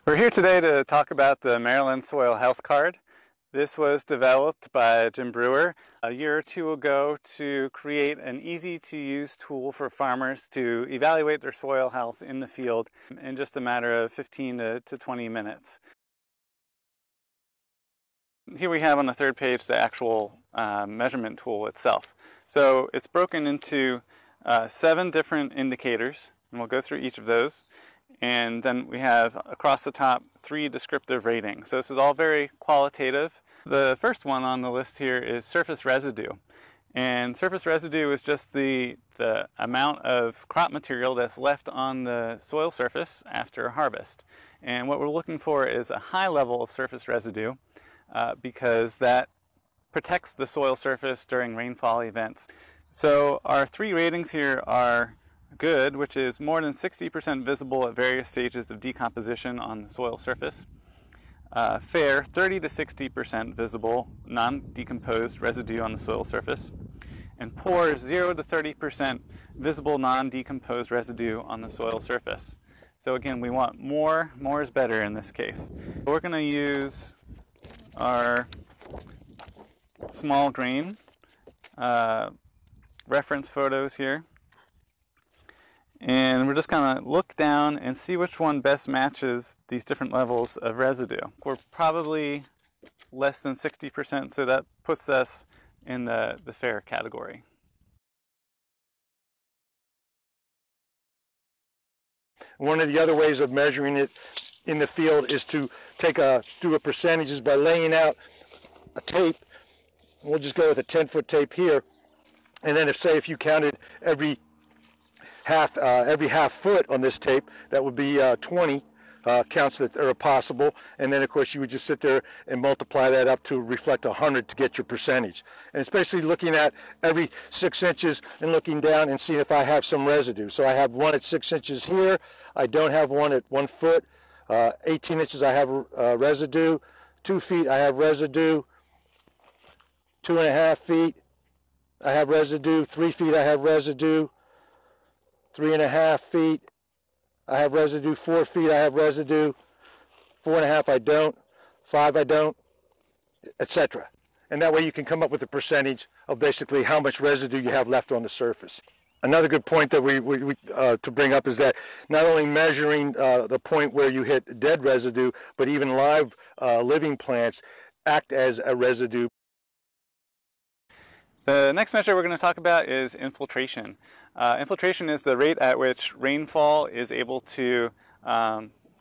We're here today to talk about the Maryland Soil Health Card. This was developed by Jim Brewer a year or two ago to create an easy-to-use tool for farmers to evaluate their soil health in the field in just a matter of 15 to 20 minutes. Here we have on the third page the actual measurement tool itself. So it's broken into 7 different indicators, and we'll go through each of those. And then we have across the top 3 descriptive ratings. So this is all very qualitative. The first one on the list here is surface residue. And surface residue is just the amount of crop material that's left on the soil surface after harvest. And what we're looking for is a high level of surface residue because that protects the soil surface during rainfall events. So our 3 ratings here are good, which is more than 60% visible at various stages of decomposition on the soil surface. Fair, 30 to 60% visible, non-decomposed residue on the soil surface. And poor, 0 to 30% visible, non-decomposed residue on the soil surface. So again, we want more. More is better in this case. We're going to use our small grain reference photos here. And we're just going to look down and see which one best matches these different levels of residue. We're probably less than 60%, so that puts us in the fair category. One of the other ways of measuring it in the field is to do a percentages by laying out a tape. We'll just go with a 10-foot tape here. And then if you counted every half foot on this tape, that would be 20 counts that are possible. And then of course you would just sit there and multiply that up to reflect 100 to get your percentage. And it's basically looking at every 6 inches and looking down and seeing if I have some residue. So I have one at 6 inches here. I don't have one at 1 foot. 18 inches I have residue. 2 feet I have residue. 2.5 feet I have residue. 3 feet I have residue. 3.5 feet I have residue. 4 feet I have residue. 4.5 I don't. 5 I don't, etc. And that way you can come up with a percentage of basically how much residue you have left on the surface. Another good point that we to bring up is that not only measuring the point where you hit dead residue, but even live living plants act as a residue. The next measure we're going to talk about is infiltration. Infiltration is the rate at which rainfall is able to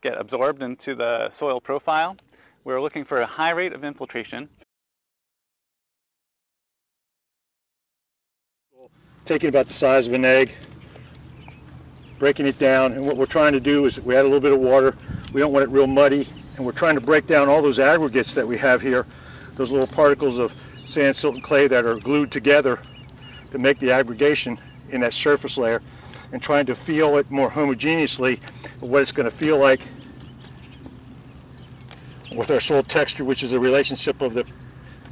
get absorbed into the soil profile. We're looking for a high rate of infiltration. Taking about the size of an egg, breaking it down, and what we're trying to do is we add a little bit of water. We don't want it real muddy, and we're trying to break down all those aggregates that we have here, those little particles of sand, silt, and clay that are glued together to make the aggregation in that surface layer, and trying to feel it more homogeneously, what it's going to feel like with our soil texture, which is a relationship of the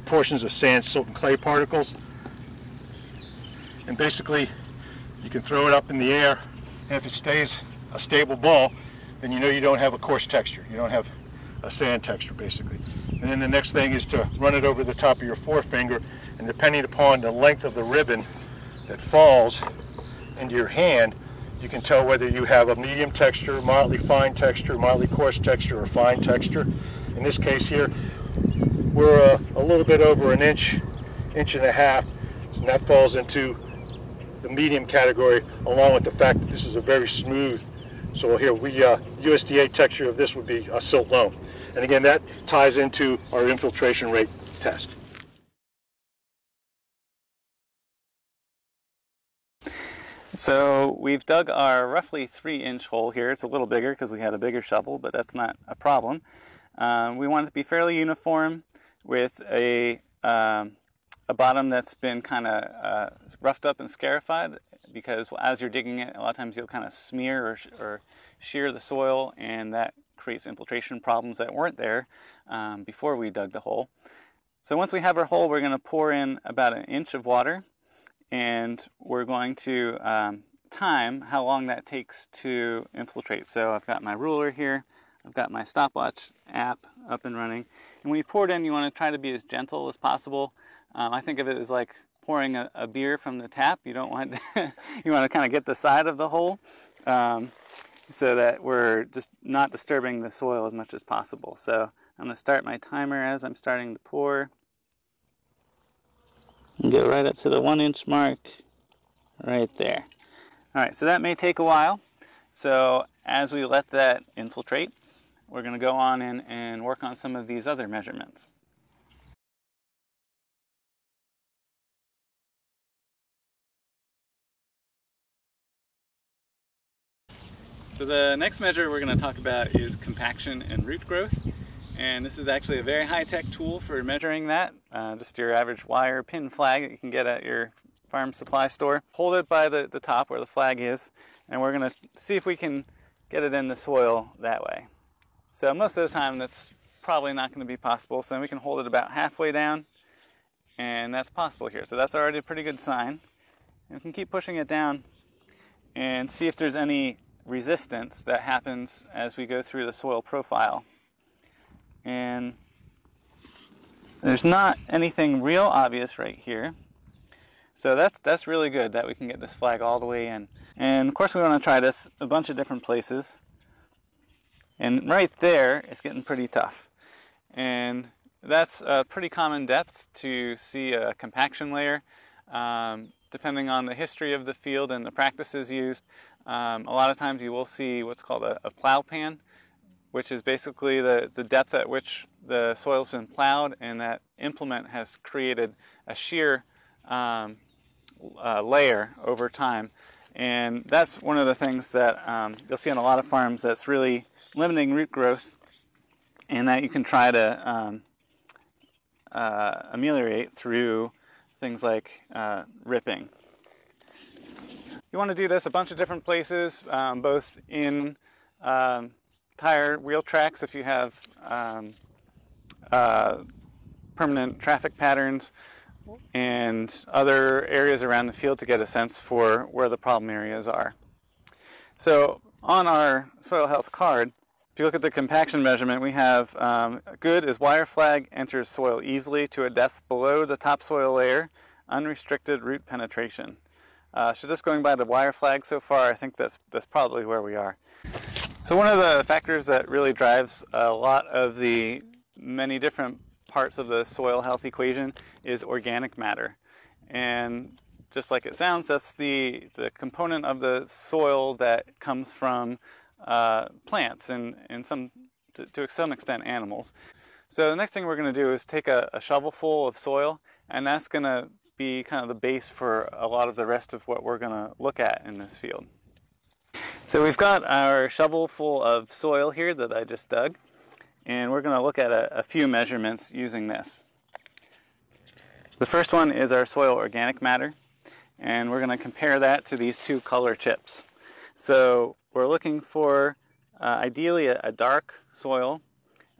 portions of sand, silt, and clay particles. And basically you can throw it up in the air, and if it stays a stable ball, then you know you don't have a coarse texture. You don't have a sand texture, basically. And then the next thing is to run it over the top of your forefinger, and depending upon the length of the ribbon that falls into your hand, you can tell whether you have a medium texture, mildly fine texture, mildly coarse texture, or fine texture. In this case here, we're a little bit over an inch, inch and a half, and that falls into the medium category, along with the fact that this is a very smooth soil here. USDA texture of this would be a silt loam. And again, that ties into our infiltration rate test. So we've dug our roughly 3-inch hole here. It's a little bigger because we had a bigger shovel, but that's not a problem. We want it to be fairly uniform with a bottom that's been kind of roughed up and scarified, because as you're digging it, a lot of times you'll kind of smear or shear the soil, and that creates infiltration problems that weren't there before we dug the hole. So once we have our hole, we're going to pour in about 1 inch of water, and we're going to time how long that takes to infiltrate. So I've got my ruler here. I've got my stopwatch app up and running. And when you pour it in, you want to try to be as gentle as possible. I think of it as like pouring a beer from the tap. You don't want you want to kind of get the side of the hole so that we're just not disturbing the soil as much as possible. So I'm going to start my timer as I'm starting to pour. And go right up to the 1 inch mark right there. All right, so that may take a while. So as we let that infiltrate, we're going to go on in and work on some of these other measurements. So the next measure we're going to talk about is compaction and root growth. And this is actually a very high-tech tool for measuring that. Just your average wire pin flag that you can get at your farm supply store. Hold it by the top where the flag is, and we're going to see if we can get it in the soil that way. So most of the time that's probably not going to be possible, so then we can hold it about halfway down, and that's possible here. So that's already a pretty good sign. And we can keep pushing it down and see if there's any resistance that happens as we go through the soil profile. And there's not anything real obvious right here. So that's really good that we can get this flag all the way in. And of course we want to try this a bunch of different places. And right there it's getting pretty tough. And that's a pretty common depth to see a compaction layer. Depending on the history of the field and the practices used, a lot of times you will see what's called a plow pan, which is basically the depth at which the soil's been plowed, and that implement has created a shear layer over time. And that's one of the things that you'll see on a lot of farms that's really limiting root growth, and that you can try to ameliorate through things like ripping. You want to do this a bunch of different places, both in tire wheel tracks if you have permanent traffic patterns, and other areas around the field to get a sense for where the problem areas are. So on our soil health card, if you look at the compaction measurement, we have good is wire flag enters soil easily to a depth below the topsoil layer, unrestricted root penetration. So just going by the wire flag so far, I think that's probably where we are. So one of the factors that really drives a lot of the many different parts of the soil health equation is organic matter. And just like it sounds, that's the component of the soil that comes from plants and to some extent animals. So the next thing we're going to do is take a shovelful of soil, and that's going to be kind of the base for a lot of the rest of what we're going to look at in this field. So we've got our shovel full of soil here that I just dug, and we're going to look at a few measurements using this. The first one is our soil organic matter, and we're going to compare that to these two color chips. So we're looking for ideally a dark soil,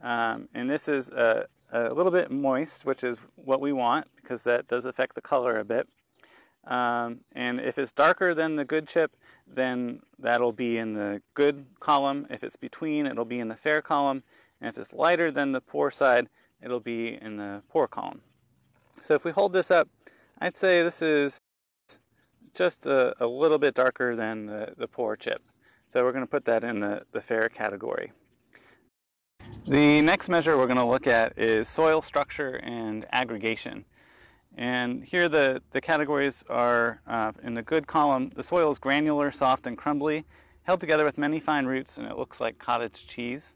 and this is a little bit moist, which is what we want because that does affect the color a bit. And if it's darker than the good chip, then that'll be in the good column. If it's between, it'll be in the fair column. And if it's lighter than the poor side, it'll be in the poor column. So if we hold this up, I'd say this is just a little bit darker than the poor chip. So we're going to put that in the fair category. The next measure we're going to look at is soil structure and aggregation. And here the categories are, in the good column, the soil is granular, soft, and crumbly, held together with many fine roots, and it looks like cottage cheese.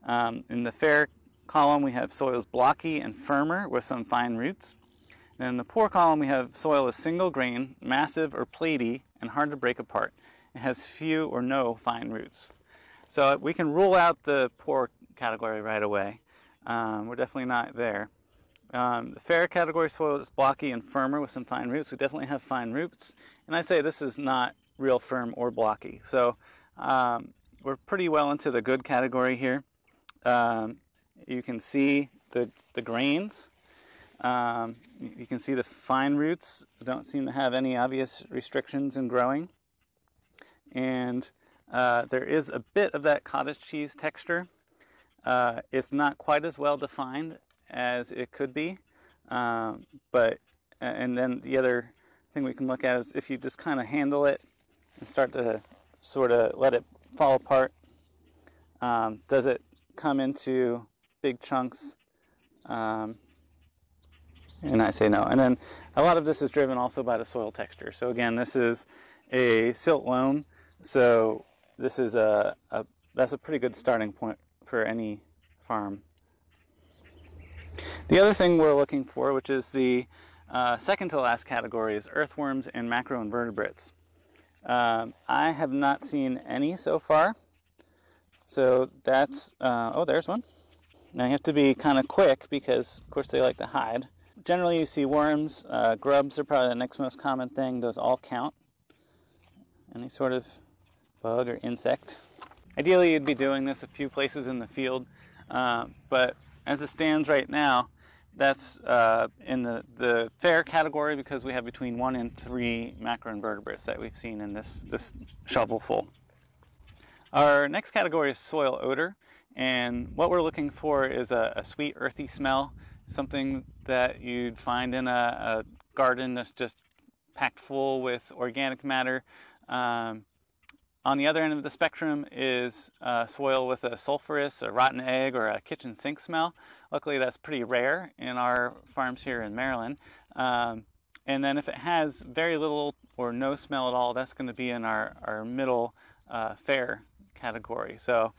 In the fair column, we have soils blocky and firmer with some fine roots. And in the poor column, we have soil is single grain, massive or platy, and hard to break apart. It has few or no fine roots. So we can rule out the poor category right away. We're definitely not there. The fair category soil is blocky and firmer with some fine roots. We definitely have fine roots. And I'd say this is not real firm or blocky. So we're pretty well into the good category here. You can see the grains. You can see the fine roots don't seem to have any obvious restrictions in growing. And there is a bit of that cottage cheese texture. it's not quite as well defined as it could be, but and then the other thing we can look at is if you just kind of handle it and start to sort of let it fall apart, does it come into big chunks? And I say no. And then a lot of this is driven also by the soil texture. So again, this is a silt loam, so this is that's a pretty good starting point for any farm. The other thing we're looking for, which is the second to last category, is earthworms and macroinvertebrates. I have not seen any so far, so that's, oh, there's one. Now you have to be kind of quick because, of course, they like to hide. Generally you see worms, grubs are probably the next most common thing. Those all count. Any sort of bug or insect. Ideally you'd be doing this a few places in the field, but as it stands right now, that's in the fair category because we have between 1 and 3 macroinvertebrates that we've seen in this shovelful. Our next category is soil odor, and what we're looking for is a sweet earthy smell, something that you'd find in a garden that's just packed full with organic matter. On the other end of the spectrum is soil with a sulfurous, a rotten egg, or a kitchen sink smell. Luckily that's pretty rare in our farms here in Maryland. And then if it has very little or no smell at all, that's going to be in our middle fair category. So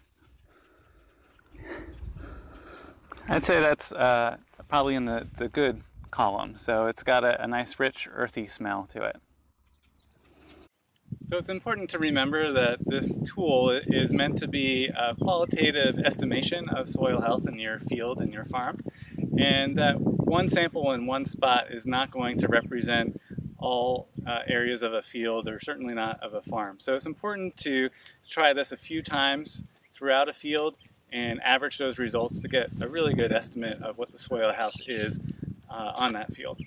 I'd say that's probably in the good column. So it's got a nice rich earthy smell to it. So it's important to remember that this tool is meant to be a qualitative estimation of soil health in your field and your farm, and that one sample in one spot is not going to represent all areas of a field, or certainly not of a farm. So it's important to try this a few times throughout a field and average those results to get a really good estimate of what the soil health is on that field.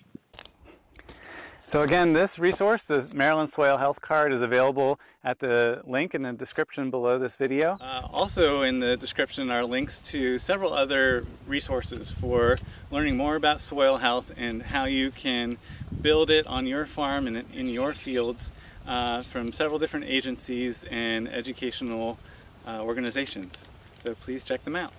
So again, this resource, the Maryland Soil Health Card, is available at the link in the description below this video. Also in the description are links to several other resources for learning more about soil health and how you can build it on your farm and in your fields from several different agencies and educational organizations. So please check them out.